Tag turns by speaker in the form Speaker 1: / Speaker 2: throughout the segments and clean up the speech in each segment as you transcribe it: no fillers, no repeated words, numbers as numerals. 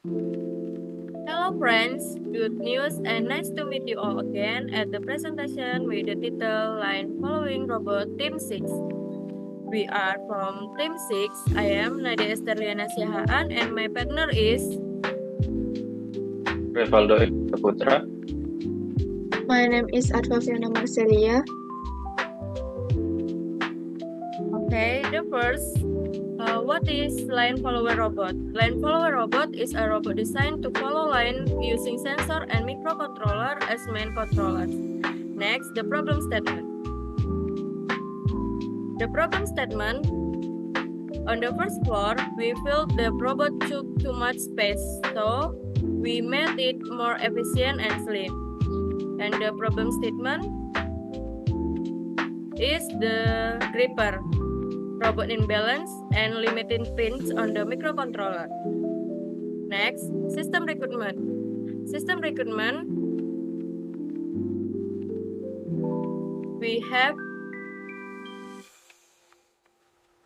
Speaker 1: Hello friends, good news and nice to meet you all again at the presentation with the title Line Following Robot Team 6. We are from Team 6. I am Nadia Esterliana Siahaan and my partner is...
Speaker 2: Revaldo Eka Putra.
Speaker 3: My name is Advaviana Marcelia.
Speaker 1: Okay, the first, what is line follower robot? Line follower robot is a robot designed to follow line using sensor and microcontroller as main controllers. Next, the problem statement. The problem statement: on the first floor, we felt the robot took too much space, so we made it more efficient and slim. And the problem statement is the gripper, robot imbalance, and limiting pins on the microcontroller. Next, system recruitment. System recruitment, we have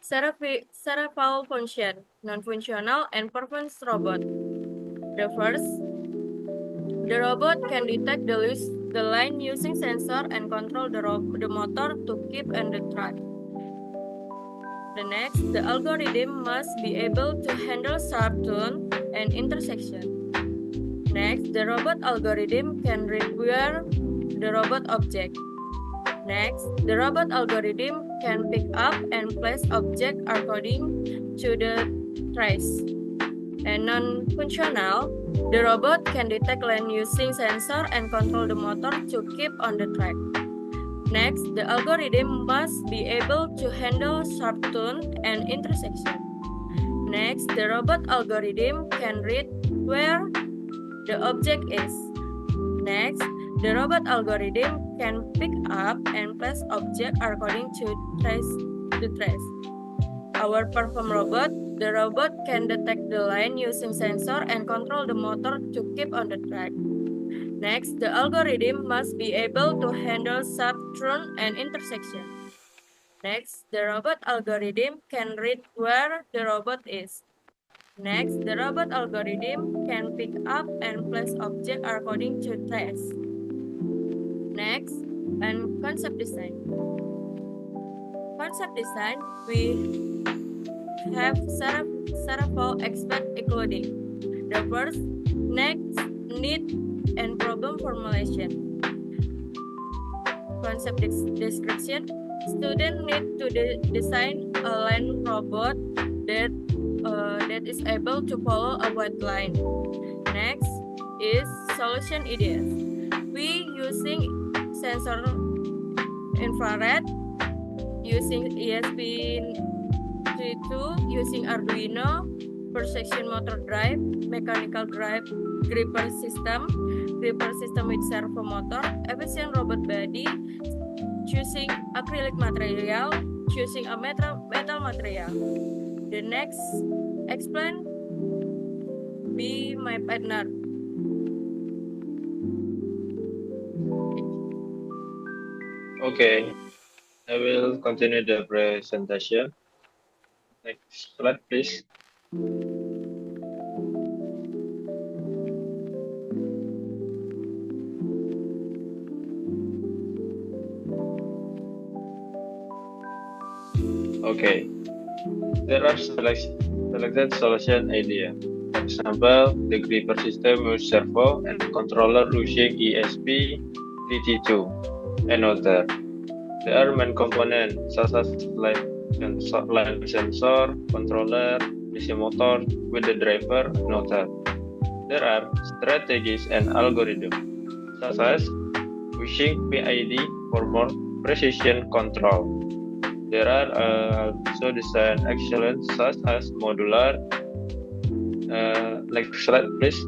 Speaker 1: Cerebral function, non-functional, and performance robot. The first, the robot can detect the line using sensor and control the motor to keep on the track. The next, the algorithm must be able to handle sharp turn and intersection. Next, the robot algorithm can read where the robot object. Next, the robot algorithm can pick up and place object according to the trace. And non-functional, the robot can detect line using sensor and control the motor to keep on the track. Next, the algorithm must be able to handle sharp turn and intersection. Next, the robot algorithm can read where the object is. Next, the robot algorithm can pick up and place object according to the trace. Our perform robot, the robot can detect the line using sensor and control the motor to keep on the track. Next, the algorithm must be able to handle sharp turn and intersection. Next, the robot algorithm can read where the robot is. Next, the robot algorithm can pick up and place object according to trace. Next, and concept design. Concept design, we have several aspects including the first, next, need, and problem formulation. Concept description, students need to design a line robot that is able to follow a white line. Next is solution ideas. We using sensor infrared, using ESP32, using Arduino, precision motor drive, mechanical drive, gripper system with servo motor, efficient robot body, choosing acrylic material, choosing a metal material. The next explain be my partner.
Speaker 2: Okay, I will continue the presentation. Next slide, please. Okay, there are selected solution ideas. For example, the gripper system with servo and controller using ESP32 and other. There are main components such as line sensor, controller, DC motor with the driver and other. There are strategies and algorithms such as using PID for more precision control. There are also design excellence such as modular. Next slide, please.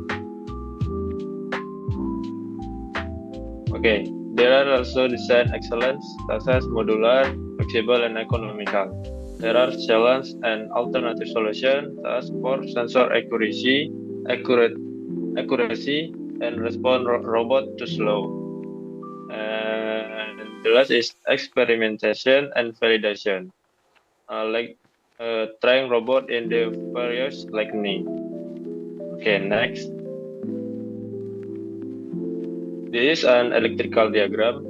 Speaker 2: Okay, there are also design excellence such as modular, flexible, and economical. There are challenge and alternative solutions such as for sensor accuracy, and respond robot too slow. And the last is experimentation and validation, trying robot in the various lightning. Okay, next. This is an electrical diagram.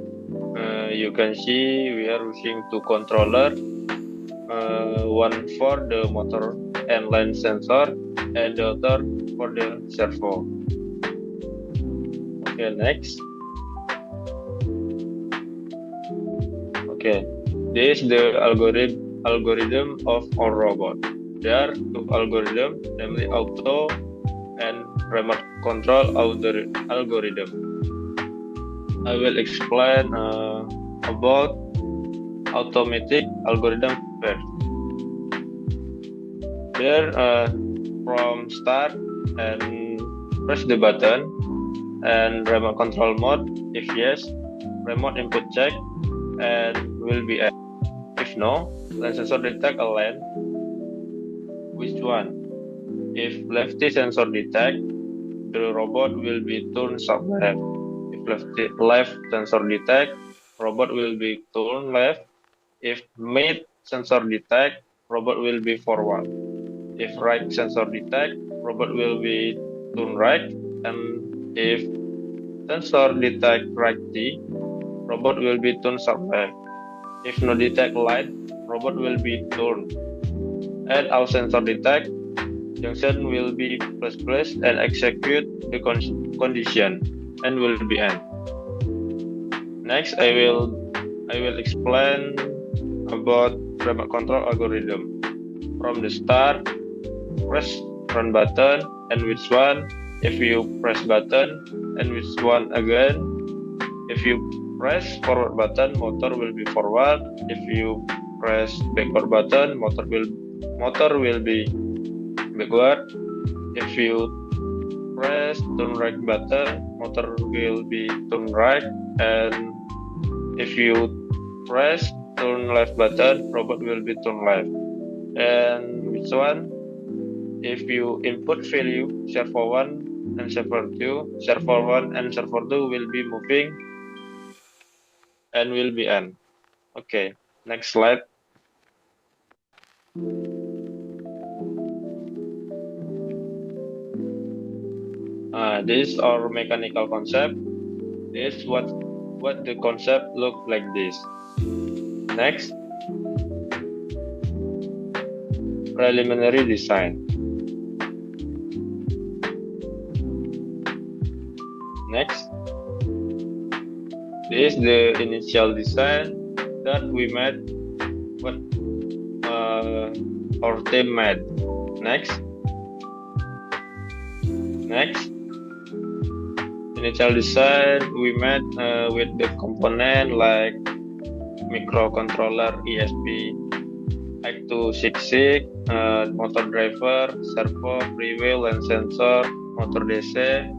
Speaker 2: You can see we are using two controllers, one for the motor and line sensor, and the other for the servo. Okay, next. Okay, this is the algorithm of our robot. There are two algorithms, namely auto and remote control algorithm. I will explain about automatic algorithm first. There, from start and press the button and remote control mode. If yes, remote input check and will be N. If no, line sensor detect a line. Which one? If lefty sensor detect, the robot will be turned sub left. If left sensor detect, robot will be turned left. If mid sensor detect, robot will be forward. If right sensor detect, robot will be turned right. And if sensor detect right T, robot will be turned sub left. If no detect light, robot will be turned. And all sensor detect, junction will be plus and execute the condition and will be end. Next, I will explain about remote control algorithm. From the start, press run button and which one. If you press button and which one again. If you press forward button, motor will be forward. If you press backward button, motor will be backward. If you press turn right button, motor will be turn right. And if you press turn left button, robot will be turn left. And which one? If you input value servo 1 and servo 2, servo 1 and servo 2 will be moving and will be end. Okay, next slide. This is our mechanical concept. This is what the concept look like this. Next, preliminary design. Next, this is the initial design that we made, what our team made. Next, initial design we made with the component like microcontroller ESP X266, motor driver, servo, freewheel, and sensor, motor DC.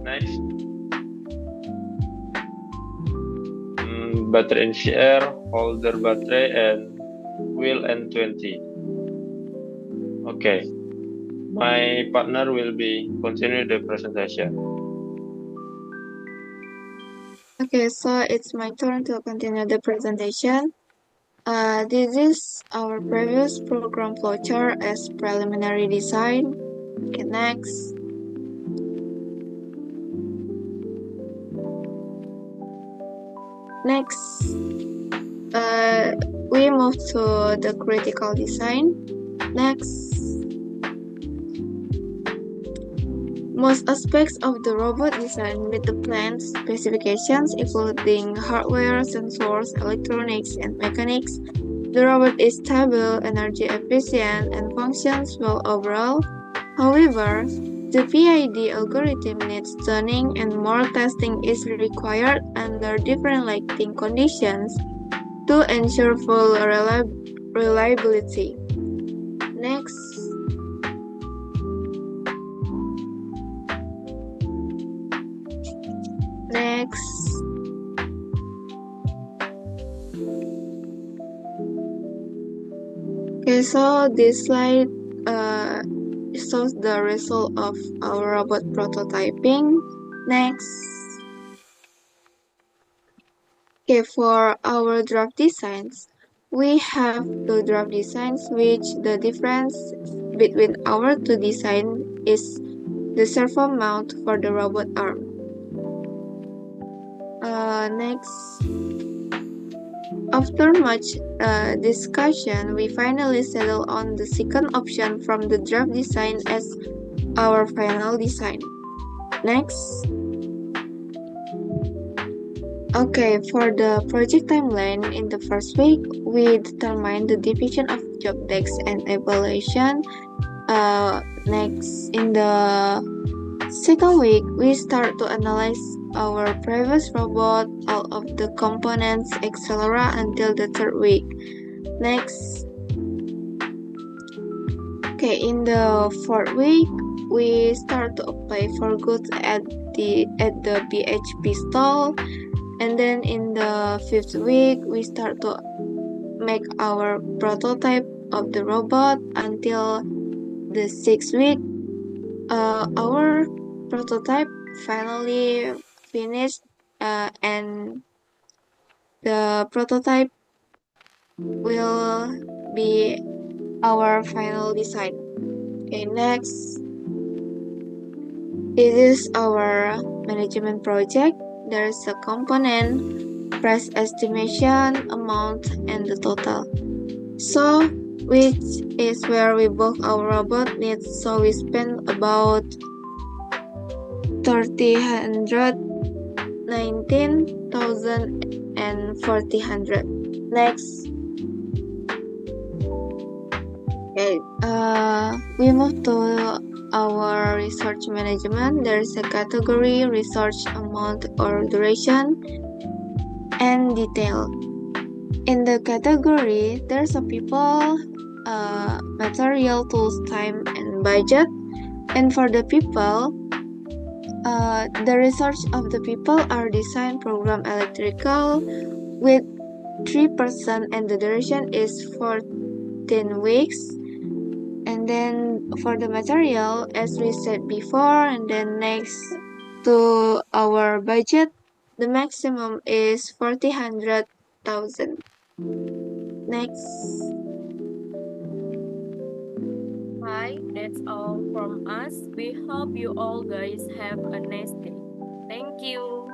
Speaker 2: Next, battery NCR, holder battery, and wheel N20. Okay, my partner will be continue the presentation.
Speaker 3: Okay, so it's my turn to continue the presentation. This is our previous program flowchart as preliminary design. Okay, next. We move to the critical design. Next. Most aspects of the robot design meet the planned specifications, including hardware, sensors, electronics, and mechanics. The robot is stable, energy efficient, and functions well overall. However, the PID algorithm needs tuning and more testing is required under different lighting conditions to ensure full reliability. Next. Okay, so this slide shows the result of our robot prototyping. Next. Okay, for our draft designs, we have two draft designs which the difference between our two designs is the servo mount for the robot arm. Next, after much discussion, we finally settled on the second option from the draft design as our final design. Next. Okay, for the project timeline, in the first week, we determine the division of job tasks and evaluation. Next, in the second week, we start to analyze our previous robot, all of the components, etc. until the third week. Next, okay, in the fourth week, we start to apply for goods at the BHP stall. And then in the fifth week, we start to make our prototype of the robot until the sixth week. Our prototype finally finished, and the prototype will be our final design. Okay, next. This is our management project. There is a component, price estimation, amount, and the total. So, which is where we book our robot needs. So we spend about 19,000 and 4,000. Next. Okay, we move to our research management. There is a category, research amount or duration, and detail. In the category, there's a people, material, tools, time, and budget. And for the people, the research of the people are design, program, electrical, with 3%, and the duration is 14 weeks. And then for the material, as we said before, and then next to our budget, the maximum is 400,000. Next.
Speaker 1: Hi, that's all from us. We hope you all guys have a nice day. Thank you.